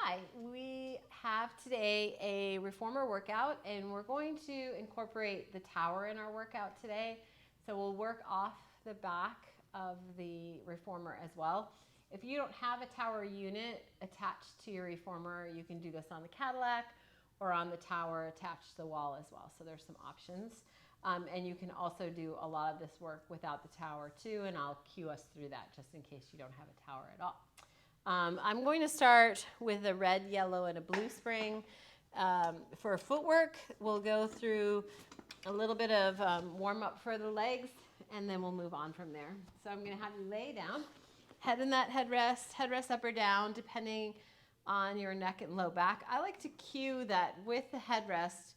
Hi, we have today a reformer workout and we're going to incorporate the tower in our workout today. So we'll work off the back of the reformer as well. If you don't have a tower unit attached to your reformer, you can do this on the Cadillac or on the tower attached to the wall as well. So there's some options. And you can also do a lot of this work without the tower too, and I'll cue us through that just in case you don't have a tower at all. I'm going to start with a red, yellow, and a blue spring. For footwork, we'll go through a little bit of warm up for the legs, and then we'll move on from there. So I'm going to have you lay down, head in that headrest up or down, depending on your neck and low back. I like to cue that with the headrest.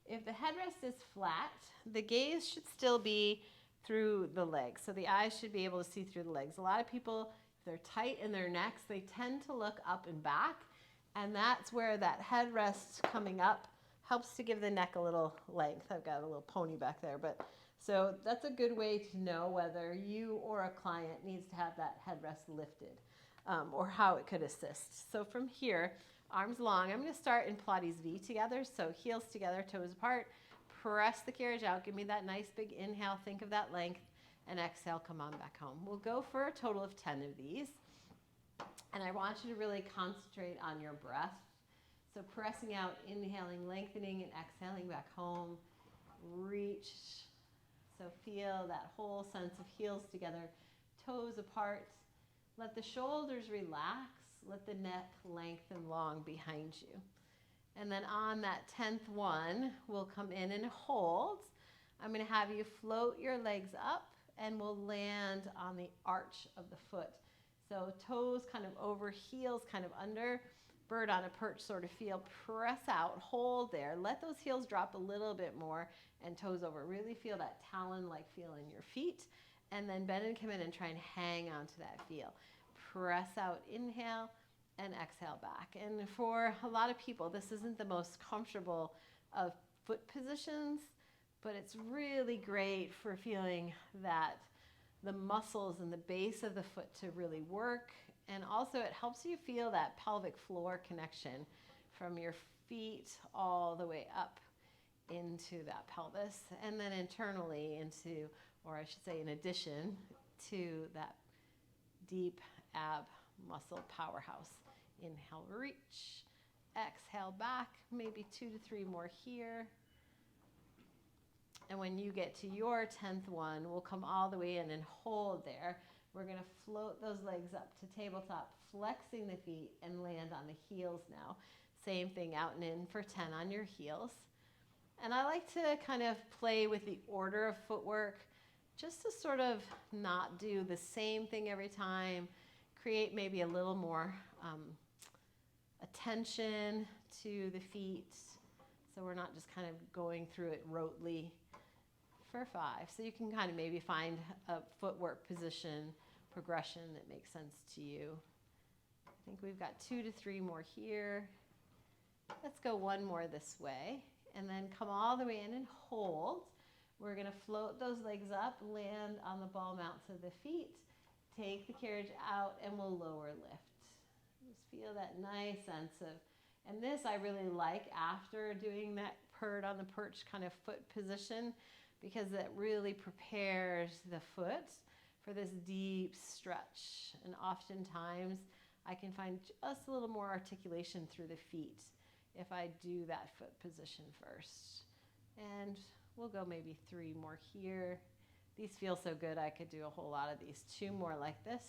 If the headrest is flat, the gaze should still be through the legs. So the eyes should be able to see through the legs. A lot of people, if they're tight in their necks, they tend to look up and back. And that's where that headrest coming up helps to give the neck a little length. I've got a little pony back there. So that's a good way to know whether you or a client needs to have that headrest lifted or how it could assist. So from here, arms long. I'm going to start in Pilates V together. So heels together, toes apart. Press the carriage out. Give me that nice big inhale. Think of that length. And exhale, come on back home. We'll go for a total of 10 of these. And I want you to really concentrate on your breath. So pressing out, inhaling, lengthening, and exhaling back home. Reach. So feel that whole sense of heels together, toes apart. Let the shoulders relax. Let the neck lengthen long behind you. And then on that 10th one, we'll come in and hold. I'm going to have you float your legs up and we'll land on the arch of the foot. So toes kind of over, heels kind of under, bird on a perch sort of feel. Press out, hold there. Let those heels drop a little bit more and toes over. Really feel that talon-like feel in your feet. And then bend and come in and try and hang on to that feel. Press out, inhale, and exhale back. And for a lot of people, this isn't the most comfortable of foot positions, but it's really great for feeling that the muscles in the base of the foot to really work. And also it helps you feel that pelvic floor connection from your feet all the way up into that pelvis, and then internally into, or I should say in addition to that deep ab muscle powerhouse. Inhale, reach. Exhale back, maybe 2 to 3 more here. And when you get to your 10th one, we'll come all the way in and hold there. We're going to float those legs up to tabletop, flexing the feet and land on the heels now. Same thing, out and in for 10 on your heels. And I like to kind of play with the order of footwork just to sort of not do the same thing every time. Create maybe a little more attention to the feet, so we're not just kind of going through it rotely for 5. So you can kind of maybe find a footwork position progression that makes sense to you. I think we've got 2 to 3 more here. Let's go 1 more this way, and then come all the way in and hold. We're going to float those legs up, land on the ball mounts of the feet, take the carriage out, and we'll lower lift. Just feel that nice sense of, and this I really like after doing that bird on the perch kind of foot position, because it really prepares the foot for this deep stretch. And oftentimes I can find just a little more articulation through the feet if I do that foot position first. And we'll go maybe 3 more here. These feel so good, I could do a whole lot of these. 2 more like this.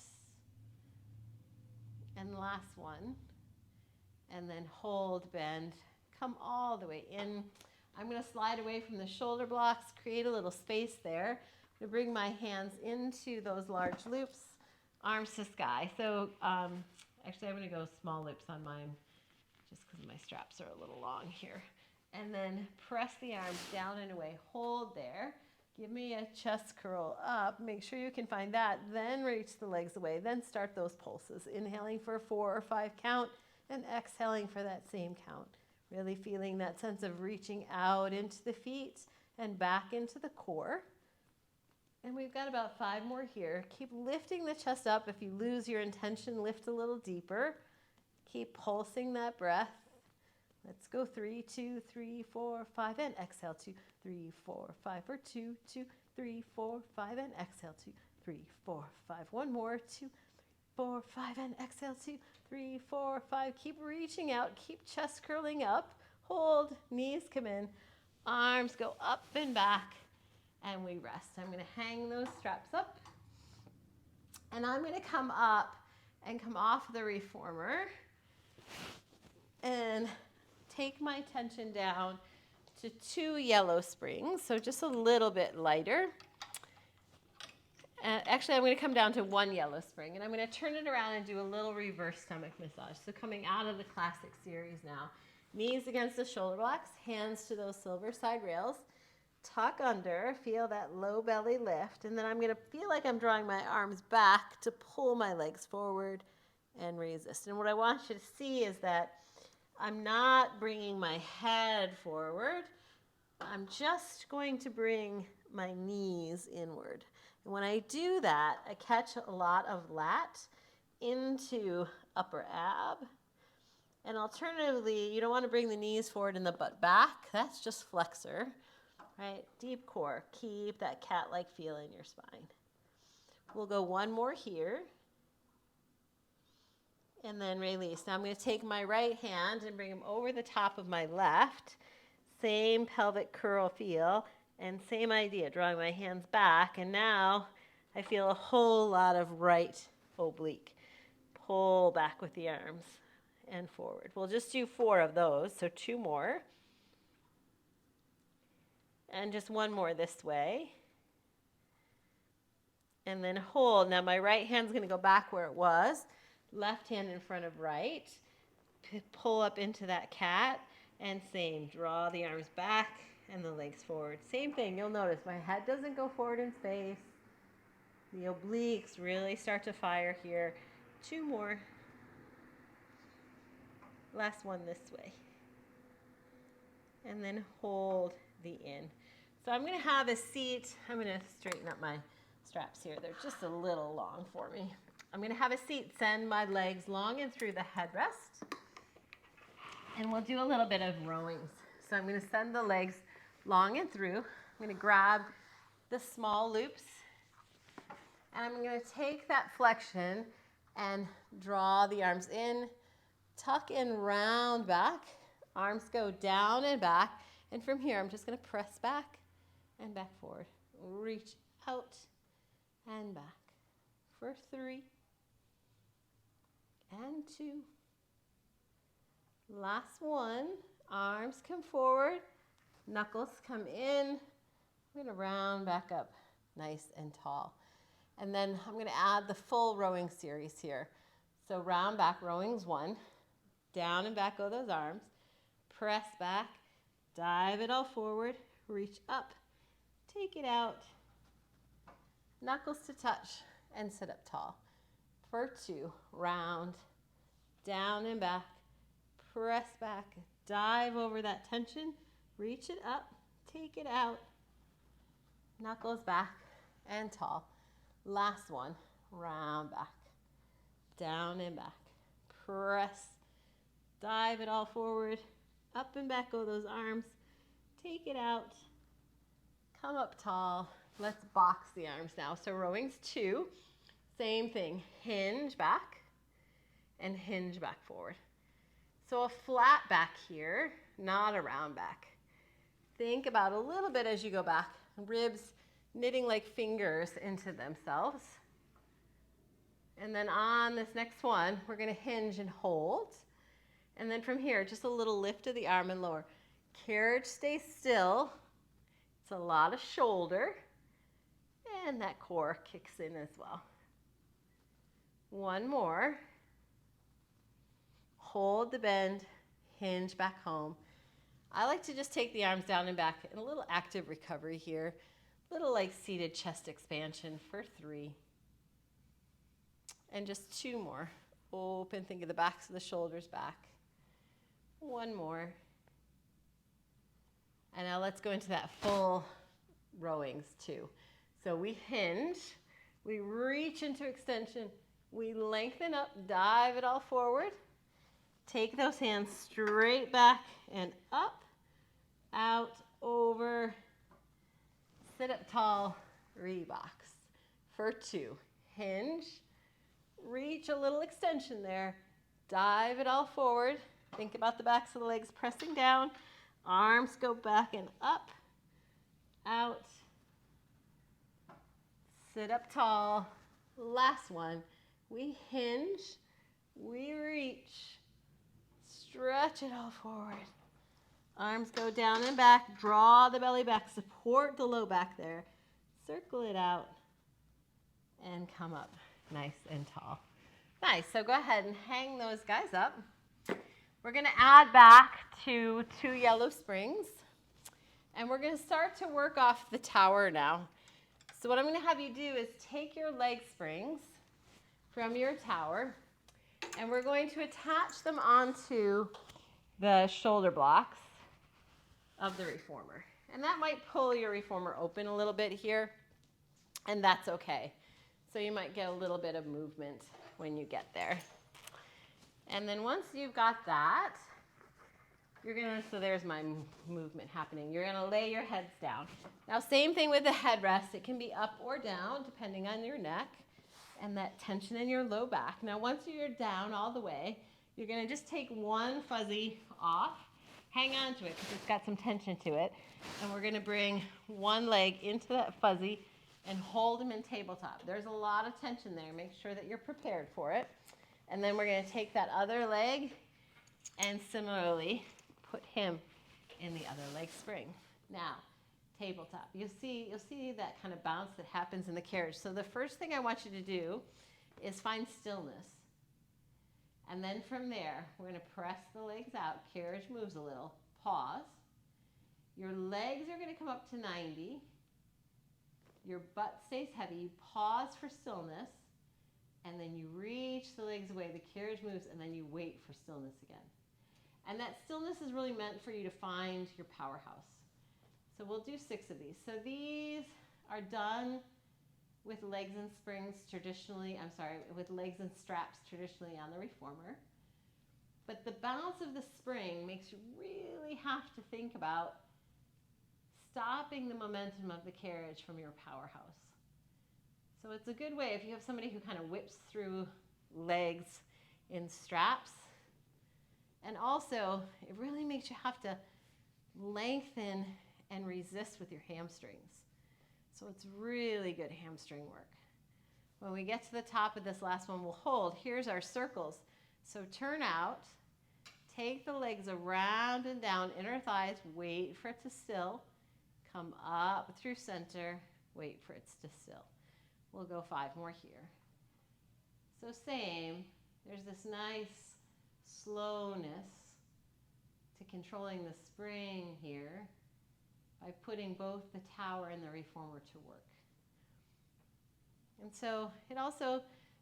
And last one. And then hold, bend, come all the way in. I'm going to slide away from the shoulder blocks, create a little space there. I'm going to bring my hands into those large loops, arms to sky. So actually I'm going to go small loops on mine just because my straps are a little long here. And then press the arms down and away, hold there. Give me a chest curl up. Make sure you can find that. Then reach the legs away. Then start those pulses. Inhaling for a 4 or 5 count and exhaling for that same count. Really feeling that sense of reaching out into the feet and back into the core. And we've got about 5 more here. Keep lifting the chest up. If you lose your intention, lift a little deeper. Keep pulsing that breath. Let's go 3, 2, 3, 4, 5, and exhale 2, 3, 4, 5 for 2, 2, 3, 4, 5, and exhale 2, 3, 4, 5. One more, 2, 4, 5, and exhale 2, 3, 4, 5. Keep reaching out, keep chest curling up. Hold, knees come in, arms go up and back, and we rest. I'm going to hang those straps up, and I'm going to come up and come off the reformer and take my tension down to 2 yellow springs, so just a little bit lighter. Actually, I'm going to come down to 1 yellow spring, and I'm going to turn it around and do a little reverse stomach massage. So coming out of the classic series now. Knees against the shoulder blocks, hands to those silver side rails. Tuck under, feel that low belly lift, and then I'm going to feel like I'm drawing my arms back to pull my legs forward and resist. And what I want you to see is that I'm not bringing my head forward. I'm just going to bring my knees inward. And when I do that, I catch a lot of lat into upper ab. And alternatively, you don't want to bring the knees forward and the butt back. That's just flexor, right? Deep core. Keep that cat-like feel in your spine. We'll go 1 more here. And then release. Now I'm going to take my right hand and bring them over the top of my left. Same pelvic curl feel and same idea, drawing my hands back. And now I feel a whole lot of right oblique. Pull back with the arms and forward. We'll just do 4 of those, so 2 more. And just 1 more this way. And then hold. Now my right hand's going to go back where it was. Left hand in front of right. Pull up into that cat. And same, draw the arms back and the legs forward. Same thing, you'll notice my head doesn't go forward in space. The obliques really start to fire here. 2 more. Last one this way. And then hold the in. So I'm going to have a seat. I'm going to straighten up my straps here. They're just a little long for me. I'm going to have a seat, send my legs long and through the headrest. And we'll do a little bit of rowings. So I'm going to send the legs long and through. I'm going to grab the small loops. And I'm going to take that flexion and draw the arms in, tuck and round back. Arms go down and back. And from here, I'm just going to press back and back forward. Reach out and back. For 3 and 2. Last one. Arms come forward. Knuckles come in. I'm going to round back up nice and tall. And then I'm going to add the full rowing series here. So round back, rowing's 1. Down and back go those arms. Press back. Dive it all forward. Reach up. Take it out. Knuckles to touch and sit up tall. For 2. Round. Down and back. Press back. Dive over that tension. Reach it up. Take it out. Knuckles back and tall. Last one. Round back. Down and back. Press. Dive it all forward. Up and back go those arms. Take it out. Come up tall. Let's box the arms now. So rowing's 2. Same thing. Hinge back and hinge back forward. So a flat back here, not a round back. Think about a little bit as you go back. Ribs knitting like fingers into themselves. And then on this next one, we're going to hinge and hold. And then from here, just a little lift of the arm and lower. Carriage stays still. It's a lot of shoulder. And that core kicks in as well. 1 more. Hold the bend, hinge back home. I like to just take the arms down and back in a little active recovery here. Little like seated chest expansion for 3. And just 2 more. Open, think of the backs of the shoulders back. 1 more. And now let's go into that full rowings too. So we hinge, we reach into extension, we lengthen up, dive it all forward, Take those hands straight back and up, out, over, sit up tall, Reeboks for 2. Hinge, reach a little extension there, dive it all forward. Think about the backs of the legs pressing down, arms go back and up, out, sit up tall. Last one, we hinge, we reach, stretch it all forward. Arms go down and back, draw the belly back, support the low back there. Circle it out and come up nice and tall. Nice, so go ahead and hang those guys up. We're gonna add back to 2 yellow springs, and we're gonna start to work off the tower now. So what I'm gonna have you do is take your leg springs from your tower, and we're going to attach them onto the shoulder blocks of the reformer. And that might pull your reformer open a little bit here, and that's okay. So you might get a little bit of movement when you get there. And then once you've got that, you're gonna, so there's my movement happening. You're gonna lay your heads down. Now same thing with the headrest. It can be up or down depending on your neck and that tension in your low back. Now once you're down all the way, you're gonna just take one fuzzy off, hang on to it because it's got some tension to it, and we're gonna bring one leg into that fuzzy and hold him in tabletop. There's a lot of tension there. Make sure that you're prepared for it. And then we're gonna take that other leg and similarly put him in the other leg spring. Now, tabletop. You'll see that kind of bounce that happens in the carriage. So the first thing I want you to do is find stillness. And then from there, we're gonna press the legs out. Carriage moves a little. Pause. Your legs are gonna come up to 90. Your butt stays heavy. You pause for stillness, and then you reach the legs away. The carriage moves, and then you wait for stillness again. And that stillness is really meant for you to find your powerhouse. So we'll do 6 of these. So these are done with legs and springs traditionally, with legs and straps traditionally on the reformer. But the bounce of the spring makes you really have to think about stopping the momentum of the carriage from your powerhouse. So it's a good way if you have somebody who kind of whips through legs in straps. And also, it really makes you have to lengthen and resist with your hamstrings. So it's really good hamstring work. When we get to the top of this last one, we'll hold. Here's our circles. So turn out, take the legs around and down, inner thighs, wait for it to still. Come up through center, wait for it to still. We'll go 5 more here. So same, there's this nice slowness to controlling the spring here by putting both the tower and the reformer to work. And so it also,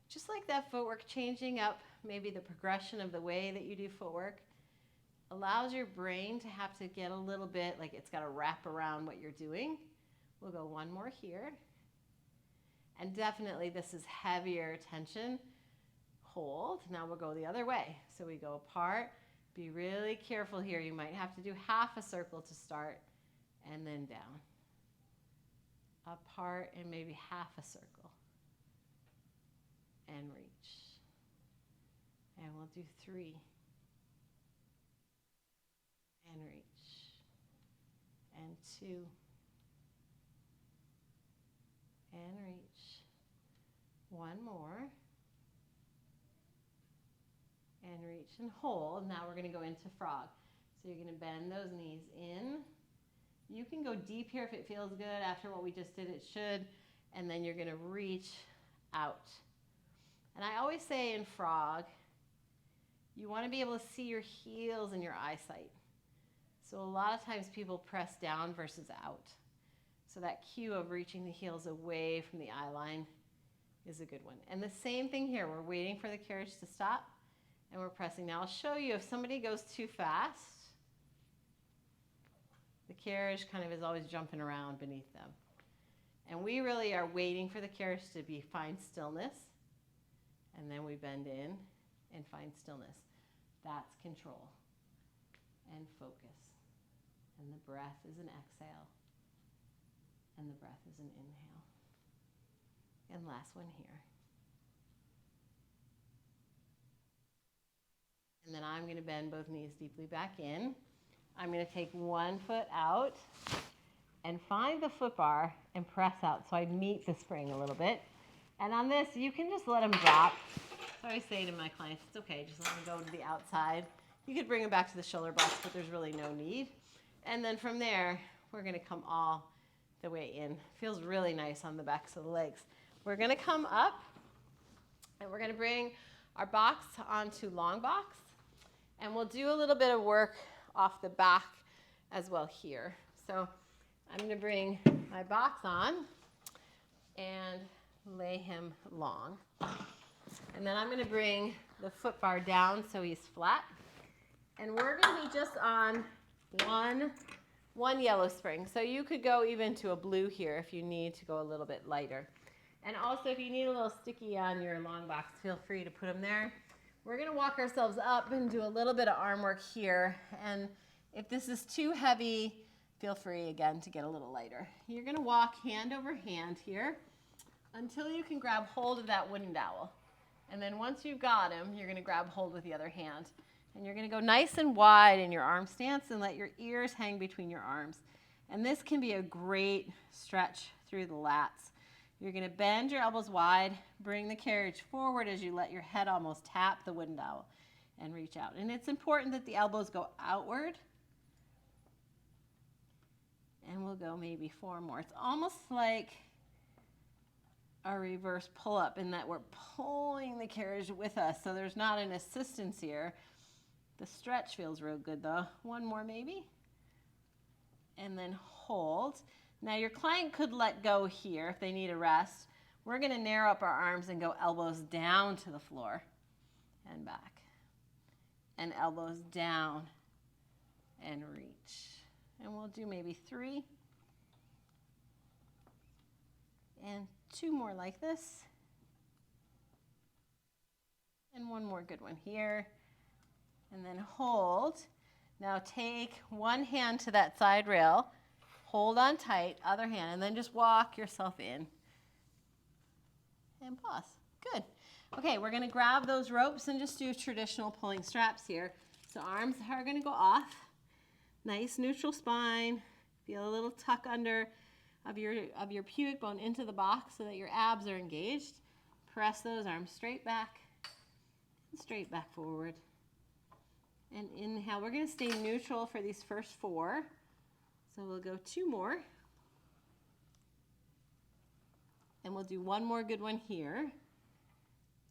just like that footwork, changing up maybe the progression of the way that you do footwork, allows your brain to have to get a little bit, like it's got to wrap around what you're doing. We'll go 1 more here. And definitely this is heavier tension. Hold. Now we'll go the other way. So we go apart. Be really careful here. You might have to do half a circle to start and then down. Apart and maybe half a circle. And reach. And we'll do 3. And reach. And 2. And reach. 1 more. And reach and hold. Now we're going to go into frog. So you're going to bend those knees in. You can go deep here if it feels good. After what we just did, it should. And then you're going to reach out. And I always say in frog, you want to be able to see your heels and your eyesight. So a lot of times people press down versus out. So that cue of reaching the heels away from the eye line is a good one. And the same thing here. We're waiting for the carriage to stop and we're pressing. Now I'll show you if somebody goes too fast, the carriage kind of is always jumping around beneath them. And we really are waiting for the carriage to find stillness. And then we bend in and find stillness. That's control and focus. And the breath is an exhale. And the breath is an inhale. And last one here. And then I'm going to bend both knees deeply back in. I'm going to take one foot out and find the foot bar and press out so I meet the spring a little bit. And on this, you can just let them drop. So I say to my clients, it's okay, just let them go to the outside. You could bring them back to the shoulder blocks, but there's really no need. And then from there, we're going to come all the way in. Feels really nice on the backs of the legs. We're going to come up, and we're going to bring our box onto long box. And we'll do a little bit of work off the back as well here. So I'm going to bring my box on and lay him long. And then I'm going to bring the foot bar down so he's flat. And we're going to be just on one yellow spring. So you could go even to a blue here if you need to go a little bit lighter. And also if you need a little sticky on your long box, feel free to put them there. We're going to walk ourselves up and do a little bit of arm work here. And if this is too heavy, feel free again to get a little lighter. You're going to walk hand over hand here until you can grab hold of that wooden dowel. And then once you've got him, you're going to grab hold with the other hand. And you're going to go nice and wide in your arm stance and let your ears hang between your arms. And this can be a great stretch through the lats. You're going to bend your elbows wide, bring the carriage forward as you let your head almost tap the wooden dowel and reach out. And it's important that the elbows go outward. And we'll go maybe 4 more. It's almost like a reverse pull-up in that we're pulling the carriage with us. So there's not an assistance here. The stretch feels real good though. 1 more maybe. And then hold. Now your client could let go here if they need a rest. We're going to narrow up our arms and go elbows down to the floor and back. And elbows down and reach. And we'll do maybe 3. And 2 more like this. And 1 more good one here. And then hold. Now take one hand to that side rail. Hold on tight, other hand, and then just walk yourself in. And pause. Good. Okay, we're going to grab those ropes and just do traditional pulling straps here. So arms are going to go off. Nice neutral spine. Feel a little tuck under of your pubic bone into the box so that your abs are engaged. Press those arms straight back and straight back forward. And inhale. We're going to stay neutral for these first 4. So we'll go 2 more. And we'll do 1 more good one here.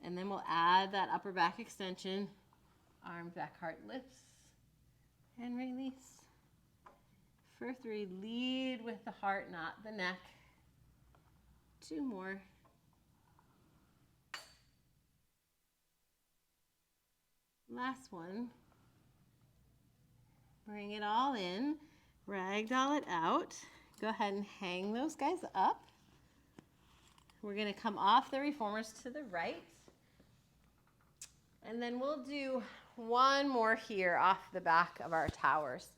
And then we'll add that upper back extension. Arm back, heart lifts. And release. For 3, lead with the heart, not the neck. 2 more. Last one. Bring it all in. Ragdoll it out. Go ahead and hang those guys up. We're going to come off the reformers to the right. And then we'll do 1 more here off the back of our towers.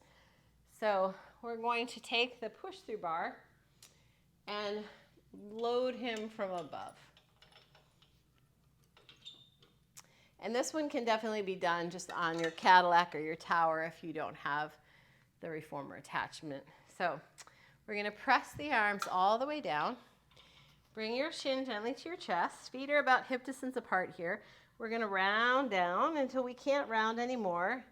So we're going to take the push-through bar and load him from above. And this one can definitely be done just on your Cadillac or your tower if you don't have the reformer attachment. So we're going to press the arms all the way down. Bring your shin gently to your chest. Feet are about hip distance apart here. We're going to round down until we can't round anymore.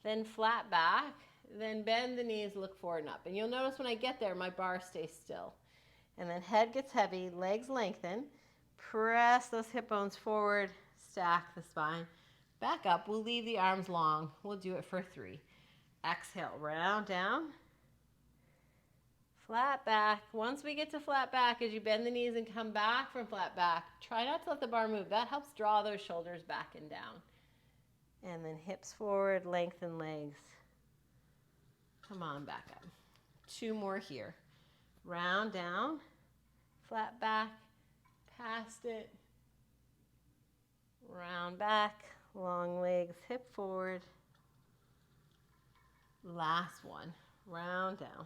Then flat back. Then bend the knees, look forward and up. And you'll notice when I get there, my bar stays still. And then head gets heavy, legs lengthen. Press those hip bones forward. Stack the spine. Back up. We'll leave the arms long. We'll do it for 3. Exhale, round down. Flat back. Once we get to flat back, as you bend the knees and come back from flat back, try not to let the bar move. That helps draw those shoulders back and down. And then hips forward, lengthen legs. Come on, back up. 2 more here. Round down, flat back, past it, round back, Long legs, hip forward. Last one, round down.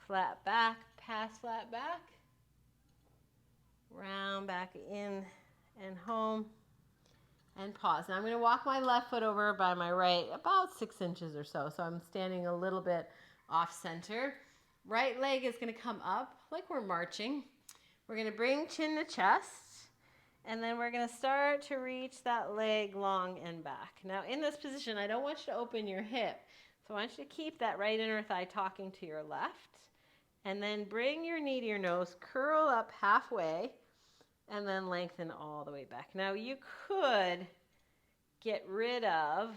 Flat back, pass flat back. Round back in and home. And pause. Now I'm going to walk my left foot over by my right about 6 inches or so. So I'm standing a little bit off center. Right leg is going to come up like we're marching. We're going to bring chin to chest. And then we're going to start to reach that leg long and back. Now in this position, I don't want you to open your hip. So I want you to keep that right inner thigh talking to your left. And then bring your knee to your nose, curl up halfway, and then lengthen all the way back. Now you could get rid of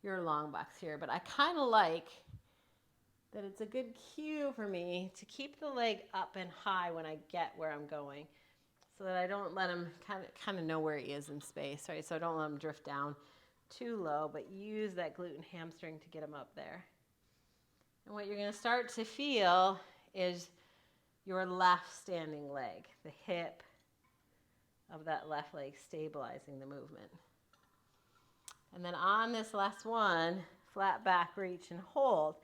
your long box here, but I kind of like that it's a good cue for me to keep the leg up and high when I get where I'm going, so that I don't let him kind of know where he is in space, right? So I don't let him drift down too low, but use that glute and hamstring to get him up there. And what you're going to start to feel is your left standing leg, the hip of that left leg stabilizing the movement. And then on this last one, flat back, reach and hold.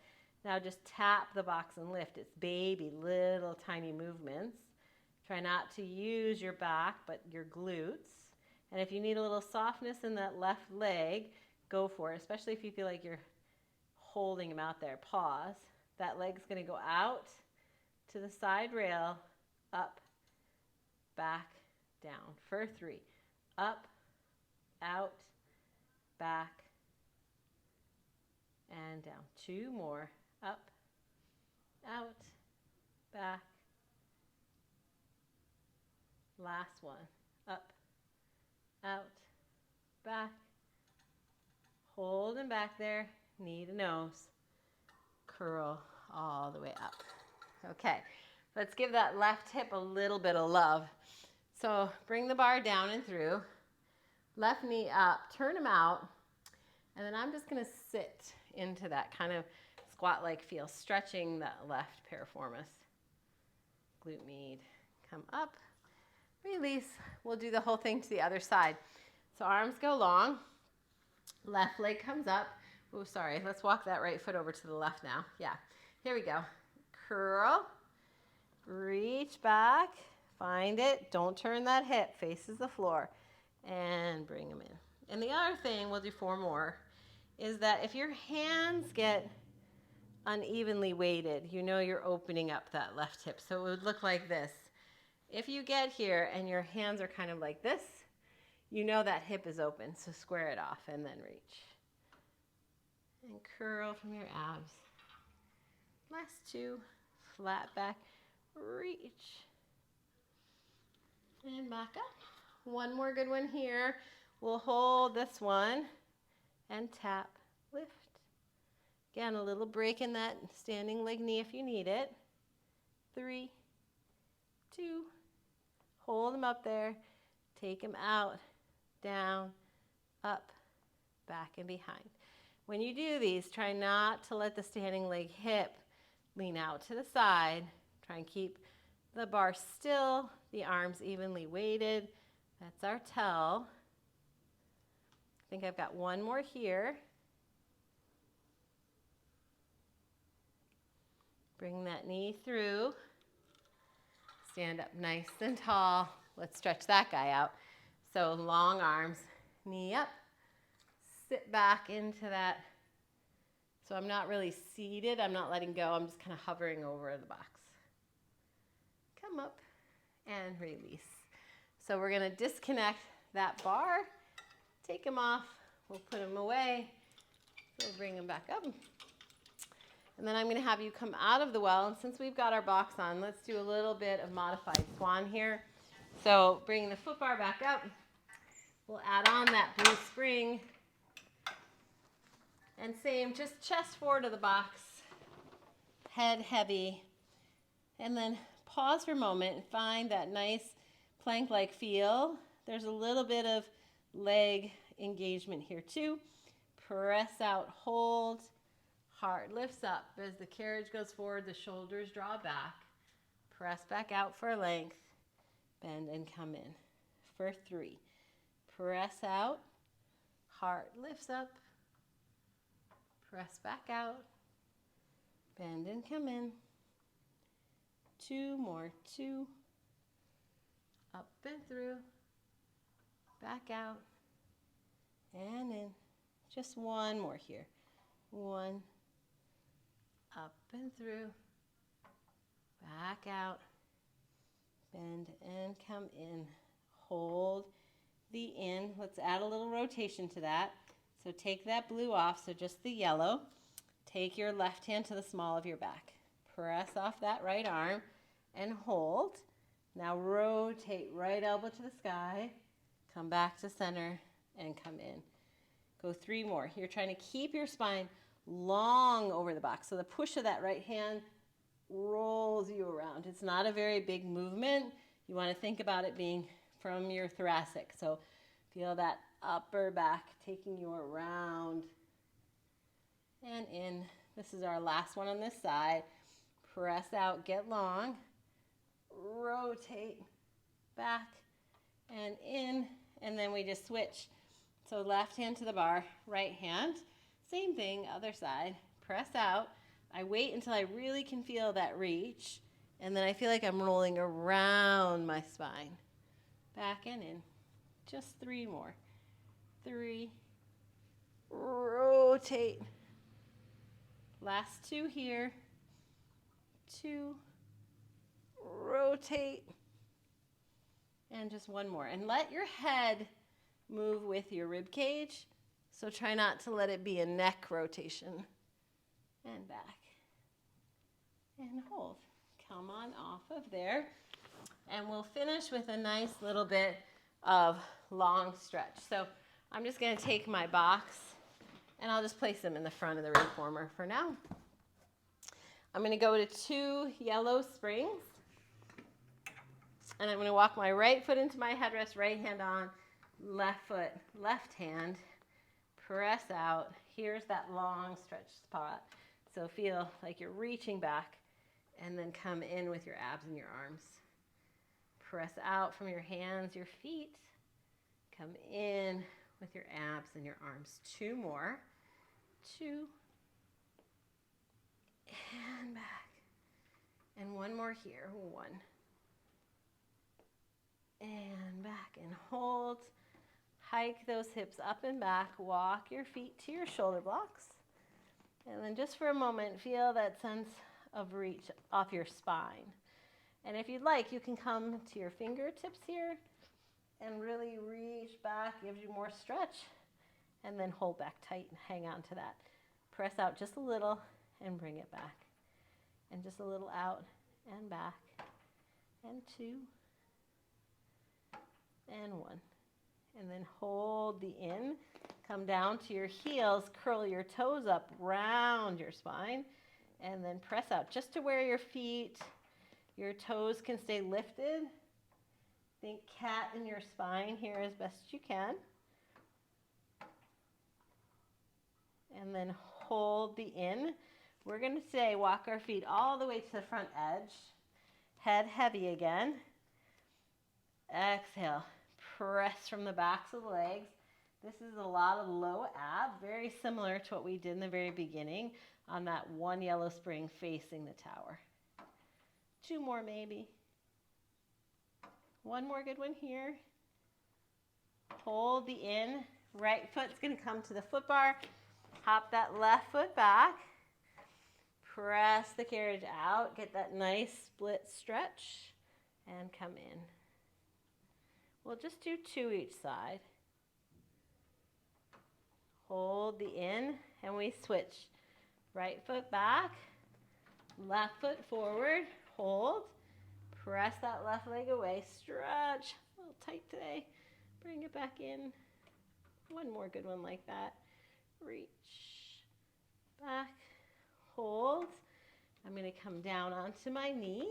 Now just tap the box and lift. It's baby, little tiny movements. Try not to use your back, but your glutes. And if you need a little softness in that left leg, go for it, especially if you feel like you're holding him out there. Pause. That leg's going to go out to the side rail, up, back, down. For 3. Up, out, back, and down. 2 more. Up, out, back. Last one. Up, out, back. Hold him back there. Knee to nose. Curl all the way up. Okay, let's give that left hip a little bit of love. So bring the bar down and through. Left knee up, turn him out. And then I'm just going to sit into that kind of squat-like feel, stretching that left piriformis. Glute med. Come up. Release. We'll do the whole thing to the other side. So arms go long. Left leg comes up. Oh, sorry. Let's walk that right foot over to the left now. Yeah. Here we go. Curl. Reach back. Find it. Don't turn that hip. Faces the floor. And bring them in. And the other thing, we'll do 4 more, is that if your hands get unevenly weighted, you know you're opening up that left hip. So it would look like this. If you get here and your hands are kind of like this, you know that hip is open. So square it off and then reach. And curl from your abs. Last 2. Flat back. Reach. And back up. One more good one here. We'll hold this one and tap, lift. Again, a little break in that standing leg knee if you need it. 3, 2, hold them up there. Take them out, down, up, back and behind. When you do these, try not to let the standing leg hip lean out to the side. Try and keep the bar still, the arms evenly weighted. That's our tell. I think I've got one more here. Bring that knee through. Stand up nice and tall. Let's stretch that guy out. So long arms, knee up. Sit back into that. So I'm not really seated. I'm not letting go. I'm just kind of hovering over the box. Come up and release. So we're going to disconnect that bar. Take them off. We'll put them away. We'll bring them back up. And then I'm going to have you come out of the well. And since we've got our box on, let's do a little bit of modified swan here. So bring the foot bar back up. We'll add on that blue spring. And same, just chest forward to the box. Head heavy. And then pause for a moment and find that nice plank-like feel. There's a little bit of leg engagement here too. Press out, hold. Heart lifts up. As the carriage goes forward, the shoulders draw back. Press back out for length. Bend and come in. For 3. Press out. Heart lifts up. Press back out. Bend and come in. 2 more. 2. Up and through. Back out. And in. Just 1 more here. 1. Up and through. Back out. Bend and come in. Hold the in. Let's add a little rotation to that. So take that blue off, so just the yellow. Take your left hand to the small of your back. Press off that right arm and hold. Now rotate right elbow to the sky. Come back to center and come in. Go 3 more. You're trying to keep your spine long over the back. So the push of that right hand rolls you around. It's not a very big movement. You want to think about it being from your thoracic. So feel that upper back taking you around and in. This is our last one on this side. Press out, get long, rotate back and in, and then we just switch. So left hand to the bar, right hand. Same thing, other side. Press out. I wait until I really can feel that reach, and then I feel like I'm rolling around my spine. Back and in. Just 3 more. 3. Rotate. Last 2 here. 2. Rotate. And just 1 more. And let your head move with your rib cage. So try not to let it be a neck rotation. And back. And hold. Come on off of there. And we'll finish with a nice little bit of long stretch. So I'm just going to take my box and I'll just place them in the front of the reformer for now. I'm going to go to 2 yellow springs. And I'm going to walk my right foot into my headrest, right hand on, left foot, left hand. Press out. Here's that long stretch spot. So feel like you're reaching back and then come in with your abs and your arms. Press out from your hands, your feet. Come in with your abs and your arms. 2 more. 2. And back. And 1 more here. 1. And back and hold. Hike those hips up and back. Walk your feet to your shoulder blocks. And then just for a moment, feel that sense of reach off your spine. And if you'd like, you can come to your fingertips here and really reach back, gives you more stretch. And then hold back tight and hang on to that. Press out just a little and bring it back. And just a little out and back. And 2. And 1. And then hold the in. Come down to your heels. Curl your toes up round your spine. And then press out just to where your feet, your toes can stay lifted. Think cat in your spine here as best you can. And then hold the in. We're going to today walk our feet all the way to the front edge. Head heavy again. Exhale. Press from the backs of the legs. This is a lot of low ab, very similar to what we did in the very beginning on that 1 yellow spring facing the tower. 2 more maybe. 1 more good one here. Hold the in. Right foot's going to come to the foot bar. Hop that left foot back. Press the carriage out. Get that nice split stretch and come in. We'll just do 2 each side. Hold the in and we switch. Right foot back, left foot forward, hold. Press that left leg away, stretch. A little tight today. Bring it back in. 1 more good one like that. Reach back, hold. I'm going to come down onto my knees.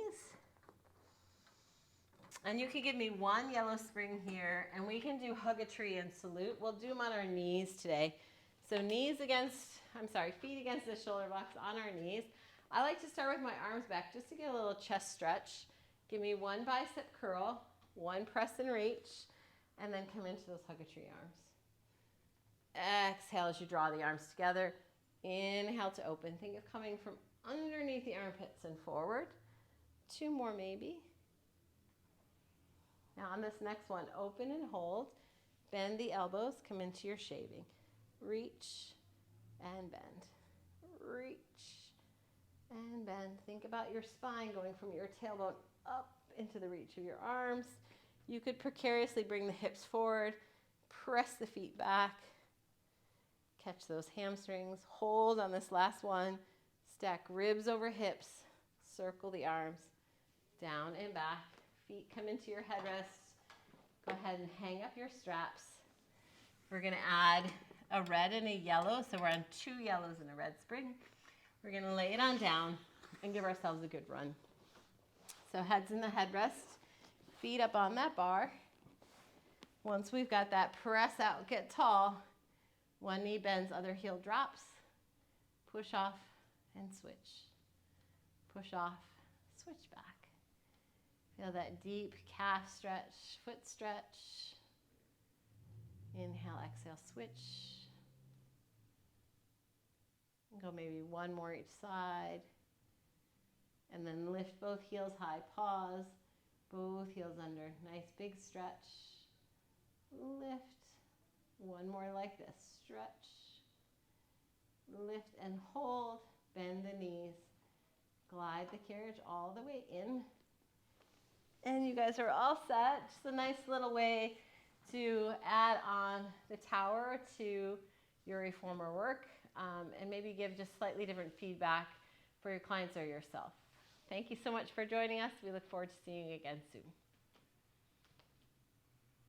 And you can give me 1 yellow spring here, and we can do hug a tree and salute. We'll do them on our knees today. So feet against the shoulder blocks on our knees. I like to start with my arms back just to get a little chest stretch. Give me 1 bicep curl, 1 press and reach, And then come into those hugger tree arms. Exhale as you draw the arms together. Inhale to open. Think of coming from underneath the armpits and forward. 2 more maybe. Now on this next one, open and hold. Bend the elbows, come into your shaving. Reach and bend. Reach and bend. Think about your spine going from your tailbone up into the reach of your arms. You could precariously bring the hips forward, press the feet back, catch those hamstrings, hold on this last one, stack ribs over hips, circle the arms, down and back, feet come into your headrest. Go ahead and hang up your straps. We're gonna add a red and a yellow, so we're on 2 yellows and a red spring. We're gonna lay it on down and give ourselves a good run. So heads in the headrest, feet up on that bar. Once we've got that, press out, get tall. One knee bends, other heel drops. Push off and switch. Push off, switch back. Feel that deep calf stretch, foot stretch. Inhale, exhale, switch. Go maybe 1 more each side. And then lift both heels high, pause. Both heels under, nice big stretch. Lift. 1 more like this, stretch. Lift and hold, bend the knees. Glide the carriage all the way in. And you guys are all set. Just a nice little way to add on the tower to your reformer work, and maybe give just slightly different feedback for your clients or yourself. Thank you so much for joining us. We look forward to seeing you again soon.